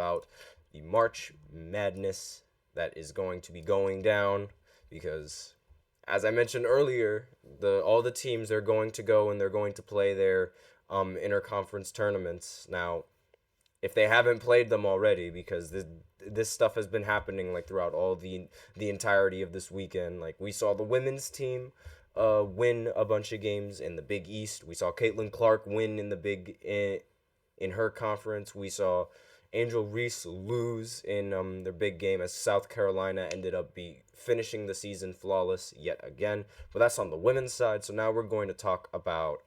about the March Madness that is going to be going down because, as I mentioned earlier, all the teams are going to go and they're going to play their interconference tournaments. Now, if they haven't played them already, because this stuff has been happening like throughout all the entirety of this weekend. Like we saw the women's team win a bunch of games in the Big East. We saw Caitlin Clark win in her conference. We saw Angel Reese lose in their big game as South Carolina ended up finishing the season flawless yet again. But that's on the women's side. So now we're going to talk about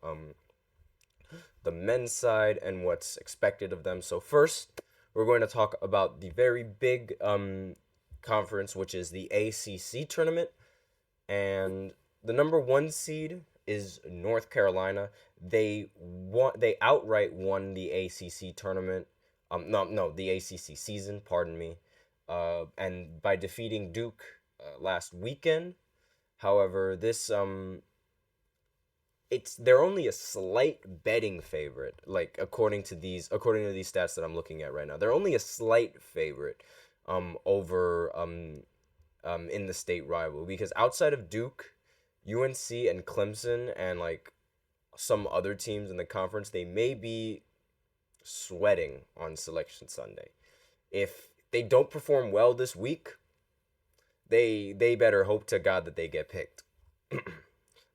the men's side and what's expected of them. So first, we're going to talk about the very big conference, which is the ACC tournament. And the number 1 seed is North Carolina. They outright won the ACC tournament. The ACC season, pardon me. And by defeating Duke last weekend. However, they're only a slight betting favorite, like according to these stats that I'm looking at right now. They're only a slight favorite over in the state rival, because outside of Duke, UNC and Clemson and like some other teams in the conference, they may be sweating on Selection Sunday. If they don't perform well this week, they better hope to God that they get picked.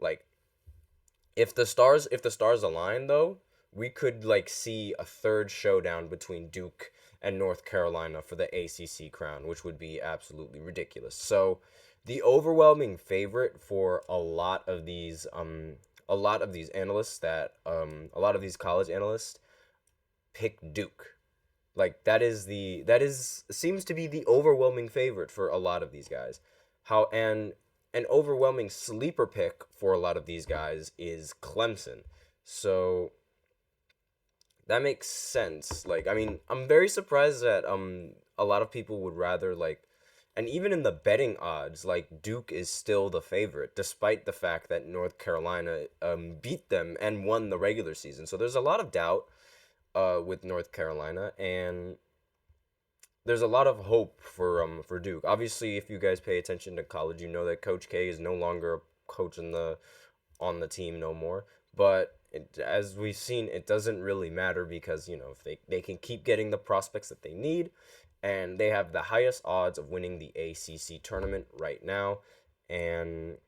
Like if the stars align though, we could like see a third showdown between Duke and North Carolina for the ACC crown, which would be absolutely ridiculous. So, the overwhelming favorite for a lot of these analysts a lot of these college analysts pick Duke. Like that seems to be the overwhelming favorite for a lot of these guys. And an overwhelming sleeper pick for a lot of these guys is Clemson. So that makes sense. Like, I mean, I'm very surprised that a lot of people would rather like, and even in the betting odds, like Duke is still the favorite, despite the fact that North Carolina beat them and won the regular season. So there's a lot of doubt with North Carolina, and there's a lot of hope for Duke. Obviously, if you guys pay attention to college, you know that Coach K is no longer a coach on the team no more. But as we've seen, it doesn't really matter because, you know, if they can keep getting the prospects that they need, and they have the highest odds of winning the ACC tournament right now. And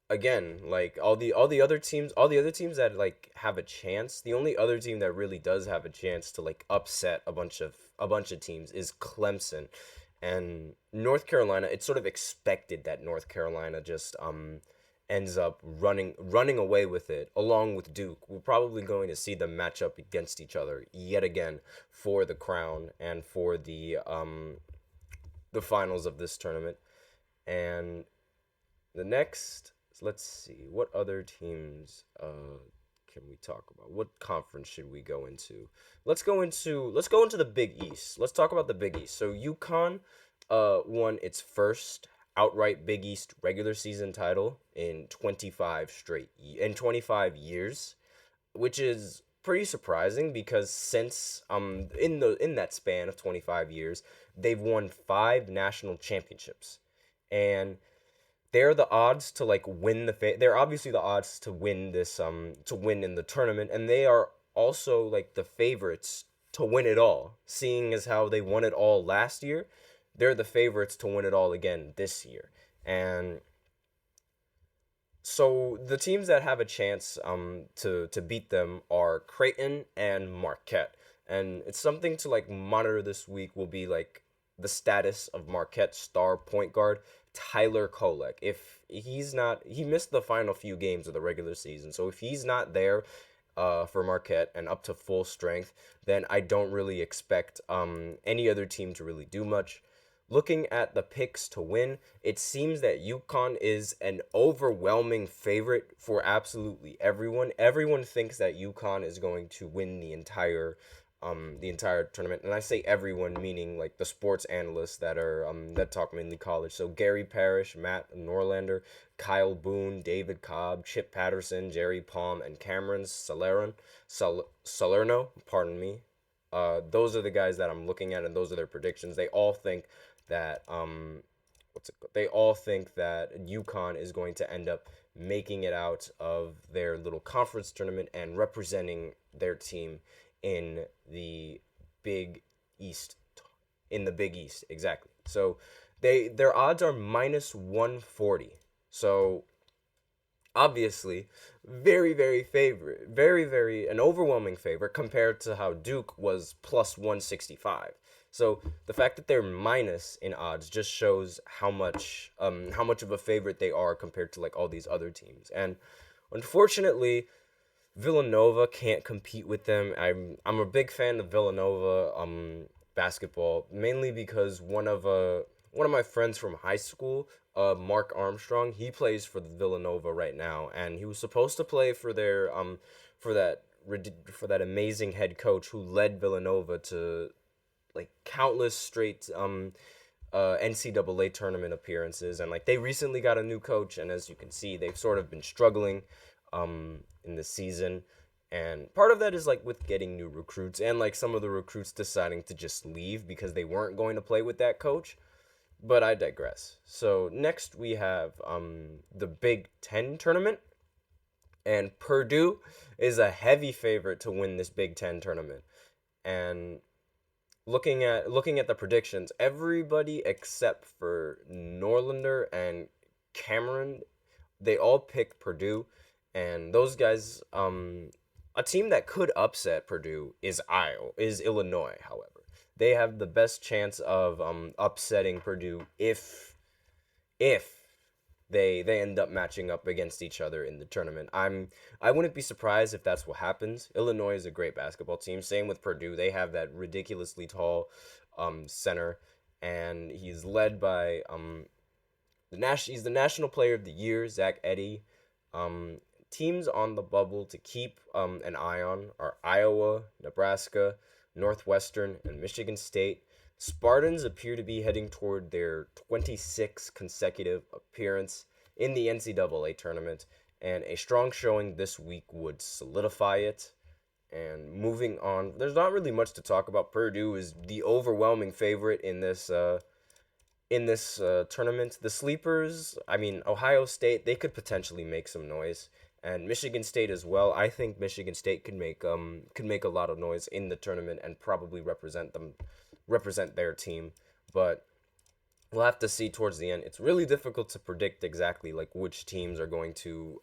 again, like all the other teams that like have a chance, the only other team that really does have a chance to like upset a bunch of teams is Clemson. And North Carolina, it's sort of expected that North Carolina just ends up running away with it along with Duke. We're probably going to see them match up against each other yet again for the crown and for the finals of this tournament. And the next, let's see, what other teams can we talk about? What conference should we go into? Let's go into the Big East. Let's talk about the Big East. So UConn won its first outright Big East regular season title in 25 years, which is pretty surprising because since in that span of 25 years, they've won 5 national championships. And they're the odds to like win they're obviously the odds to win this to win in the tournament, and they are also like the favorites to win it all, seeing as how they won it all last year. They're the favorites to win it all again this year. And so the teams that have a chance to beat them are Creighton and Marquette. And it's something to like monitor this week will be like the status of Marquette's star point guard Tyler Kolek. If he's not, he missed the final few games of the regular season. So if he's not there for Marquette and up to full strength, then I don't really expect any other team to really do much. Looking at the picks to win, it seems that UConn is an overwhelming favorite for absolutely everyone. Everyone thinks that UConn is going to win the entire tournament, and I say everyone meaning like the sports analysts that are that talk mainly college. So Gary Parrish, Matt Norlander, Kyle Boone, David Cobb, Chip Patterson, Jerry Palm, and Cameron Salerno. Pardon me. those are the guys that I'm looking at, and those are their predictions. They all think that they all think that UConn is going to end up making it out of their little conference tournament and representing their team in the Big East. In the Big East, exactly. So their odds are minus 140. So obviously, very an overwhelming favorite compared to how Duke was plus 165. So the fact that they're minus in odds just shows how much of a favorite they are compared to like all these other teams. And unfortunately, Villanova can't compete with them. I'm a big fan of Villanova basketball, mainly because one of my friends from high school, Mark Armstrong, he plays for the Villanova right now, and he was supposed to play for their for that for that amazing head coach who led Villanova to like countless straight NCAA tournament appearances, and like they recently got a new coach, and as you can see, they've sort of been struggling in the season. And part of that is like with getting new recruits and like some of the recruits deciding to just leave because they weren't going to play with that coach. But I digress. So next we have the Big Ten tournament, and Purdue is a heavy favorite to win this Big Ten tournament. And looking at the predictions, everybody except for Norlander and Cameron, they all picked Purdue, and those guys, a team that could upset Purdue is Illinois. However, they have the best chance of upsetting Purdue if they end up matching up against each other in the tournament. I wouldn't be surprised if that's what happens. Illinois is a great basketball team. Same with Purdue. They have that ridiculously tall center, and he's led by he's the National Player of the Year, Zach Edey. Teams on the bubble to keep an eye on are Iowa, Nebraska, Northwestern, and Michigan State. Spartans appear to be heading toward their 26th consecutive appearance in the NCAA tournament, and a strong showing this week would solidify it. And moving on, there's not really much to talk about. Purdue is the overwhelming favorite in this tournament. The sleepers, I mean, Ohio State, they could potentially make some noise, and Michigan State as well. I think Michigan State could make a lot of noise in the tournament and probably represent their team. But we'll have to see towards the end. It's really difficult to predict exactly like which teams are going to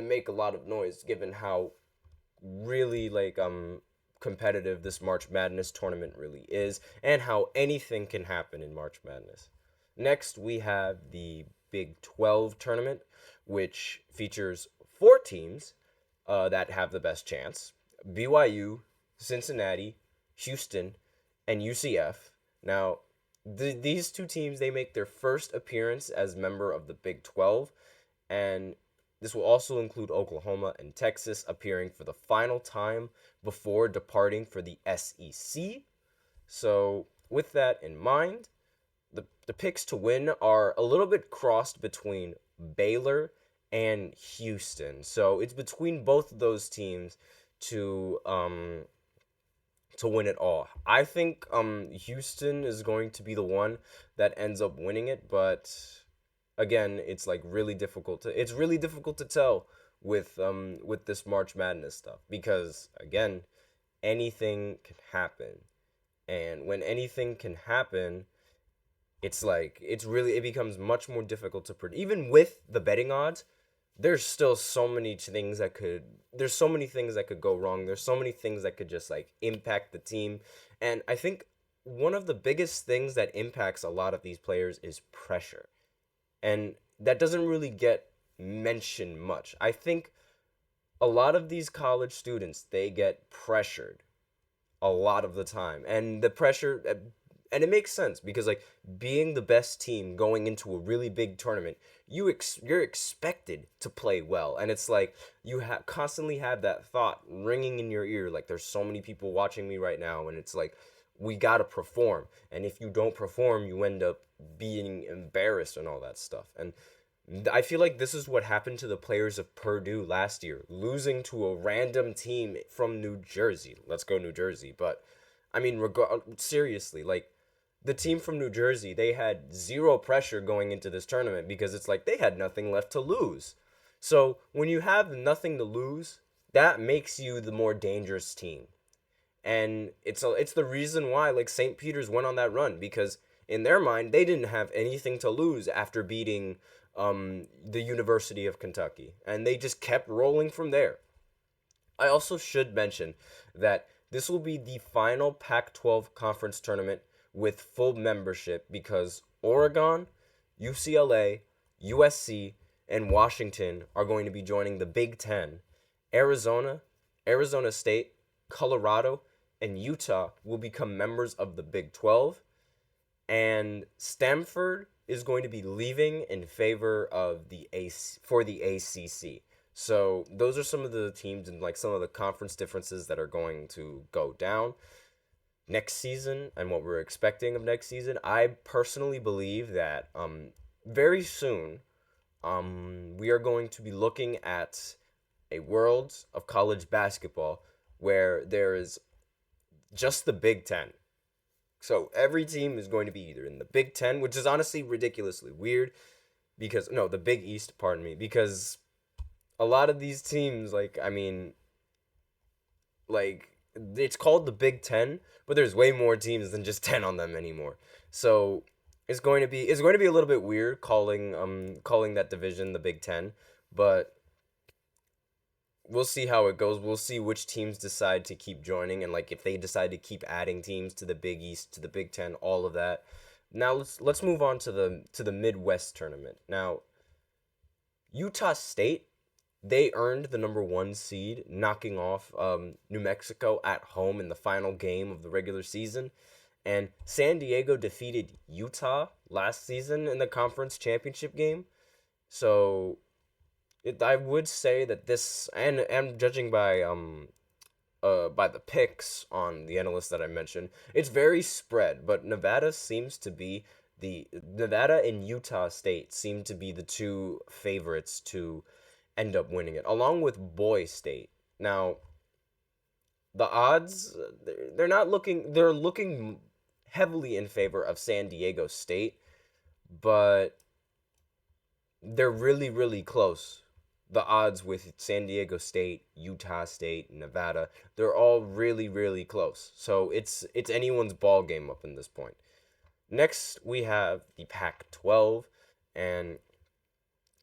make a lot of noise, given how really like competitive this March Madness tournament really is, and how anything can happen in March Madness. Next, we have the Big 12 tournament, which features 4 teams that have the best chance: BYU, Cincinnati, Houston, and UCF. Now, these 2 teams, they make their first appearance as member of the Big 12, and this will also include Oklahoma and Texas appearing for the final time before departing for the SEC. So, with that in mind, the picks to win are a little bit crossed between Baylor and Houston. So, it's between both of those teams to win it all. I think Houston is going to be the one that ends up winning it, but again, it's really difficult to tell with this March Madness stuff, because again, anything can happen. And when anything can happen, it becomes much more difficult to predict. Even with the betting odds, there's still so many things that could go wrong. There's so many things that could just impact the team. And I think one of the biggest things that impacts a lot of these players is pressure. And that doesn't really get mentioned much. I think a lot of these college students, they get pressured a lot of the time. And the pressure, and it makes sense, because being the best team going into a really big tournament, you're expected to play well. And it's you constantly have that thought ringing in your ear, there's so many people watching me right now, and it's we got to perform. And if you don't perform, you end up being embarrassed and all that stuff. And I feel like this is what happened to the players of Purdue last year, losing to a random team from New Jersey. Let's go New Jersey. But I mean, seriously, like the team from New Jersey, they had zero pressure going into this tournament because it's like they had nothing left to lose. So when you have nothing to lose, that makes you the more dangerous team. And it's the reason why like St. Peter's went on that run, because in their mind they didn't have anything to lose after beating the University of Kentucky, and they just kept rolling from there. I also should mention that this will be the final Pac-12 conference tournament with full membership, because Oregon, UCLA, USC, and Washington are going to be joining the Big Ten. Arizona, Arizona State, Colorado, and Utah will become members of the Big 12, and Stanford is going to be leaving in favor of the ACC. So those are some of the teams and like some of the conference differences that are going to go down next season and what we're expecting of next season. I personally believe that very soon we are going to be looking at a world of college basketball where there is just the Big Ten. So every team is going to be either in the Big Ten, which is honestly ridiculously weird, because no, the Big East, pardon me, because a lot of these teams, like, I mean, like, it's called the Big Ten, but there's way more teams than just 10 on them anymore. So it's going to be a little bit weird calling that division the Big Ten, but we'll see how it goes. We'll see which teams decide to keep joining, and like if they decide to keep adding teams to the Big East, to the Big Ten, all of that. Now let's move on to the Midwest tournament. Now, Utah State, they earned the number 1 seed, knocking off New Mexico at home in the final game of the regular season. And San Diego defeated Utah last season in the conference championship game. So I would say that this, and judging by the picks on the analysts that I mentioned, it's very spread. But Nevada and Utah State seem to be the two favorites to end up winning it, along with Boy State. Now, the odds, they're looking heavily in favor of San Diego State, but they're really, really close. The odds with San Diego State, Utah State, Nevada, they're all really, really close. So it's anyone's ball game up in this point. Next, we have the Pac-12, and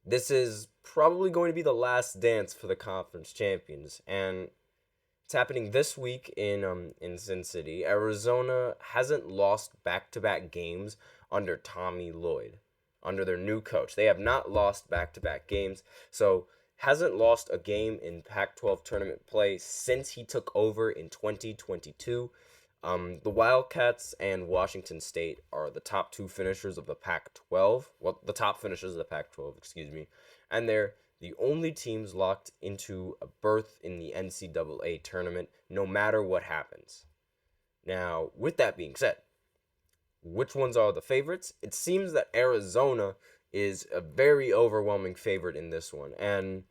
this is probably going to be the last dance for the conference champions, and it's happening this week in Sin City. Arizona hasn't lost back-to-back games under Tommy Lloyd, under their new coach. They have not lost back-to-back games, so hasn't lost a game in Pac-12 tournament play since he took over in 2022. The Wildcats and Washington State are the top 2 finishers of the Pac-12. Well, the top finishers of the Pac-12, excuse me. And they're the only teams locked into a berth in the NCAA tournament, no matter what happens. Now, with that being said, which ones are the favorites? It seems that Arizona is a very overwhelming favorite in this one. And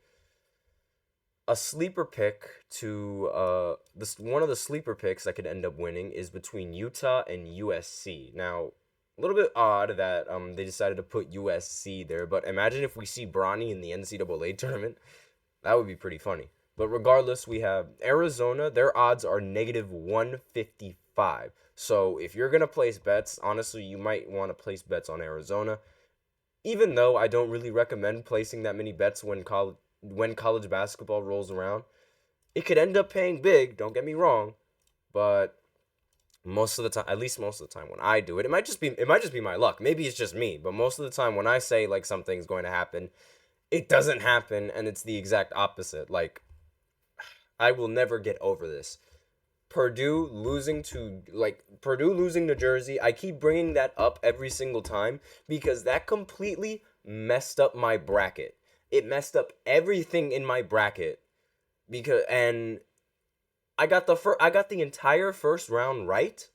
a sleeper pick one of the sleeper picks that could end up winning is between Utah and USC. Now, a little bit odd that they decided to put USC there, but imagine if we see Bronny in the NCAA tournament. That would be pretty funny. But regardless, we have Arizona. Their odds are negative 155. So if you're going to place bets, honestly, you might want to place bets on Arizona. Even though I don't really recommend placing that many bets when college basketball rolls around. It could end up paying big, don't get me wrong, but most of the time, at least most of the time when I do it, it might just be my luck. Maybe it's just me, but most of the time when I say like something's going to happen, it doesn't happen, and it's the exact opposite. Like, I will never get over this. Purdue losing to Jersey. I keep bringing that up every single time because that completely messed up my bracket. It messed up everything in my bracket and I got the entire first round right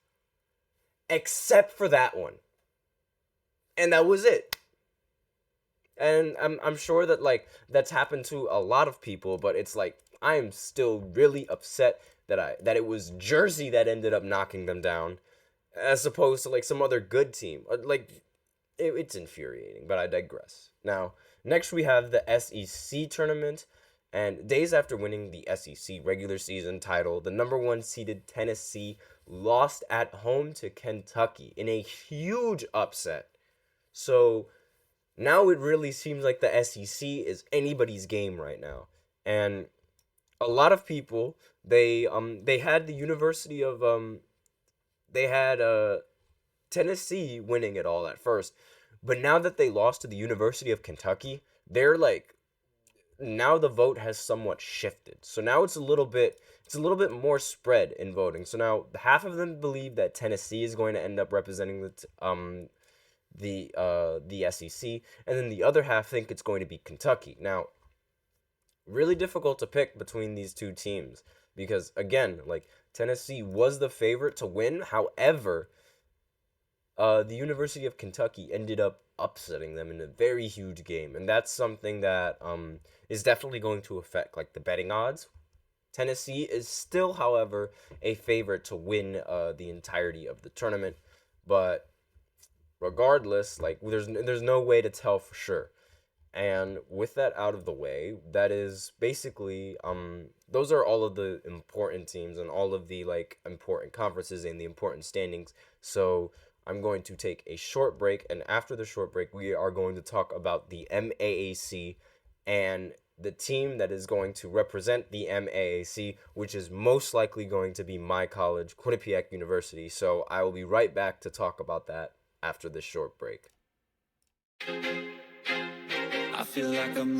except for that one. And that was it. And I'm sure that like that's happened to a lot of people, but it's like I am still really upset that it was Jersey that ended up knocking them down as opposed to like some other good team. Like it's infuriating, but I digress. Now, next we have the SEC tournament, and days after winning the SEC regular season title, the number one seeded Tennessee lost at home to Kentucky in a huge upset. So now it really seems like the SEC is anybody's game right now. And a lot of people they had the University of they had Tennessee winning it all at first. But now that they lost to the University of Kentucky, they're like now the vote has somewhat shifted. So now it's a little bit more spread in voting. So now half of them believe that Tennessee is going to end up representing the SEC, and then the other half think it's going to be Kentucky. Now, really difficult to pick between these two teams because again, like Tennessee was the favorite to win. However, the University of Kentucky ended up upsetting them in a very huge game, and that's something that is definitely going to affect like the betting odds. Tennessee is still, however, a favorite to win the entirety of the tournament, but regardless, like there's no way to tell for sure. And with that out of the way, that is basically those are all of the important teams and all of the like important conferences and the important standings. So I'm going to take a short break, and after the short break, we are going to talk about the MAAC and the team that is going to represent the MAAC, which is most likely going to be my college, Quinnipiac University. So I will be right back to talk about that after this short break. I feel like I'm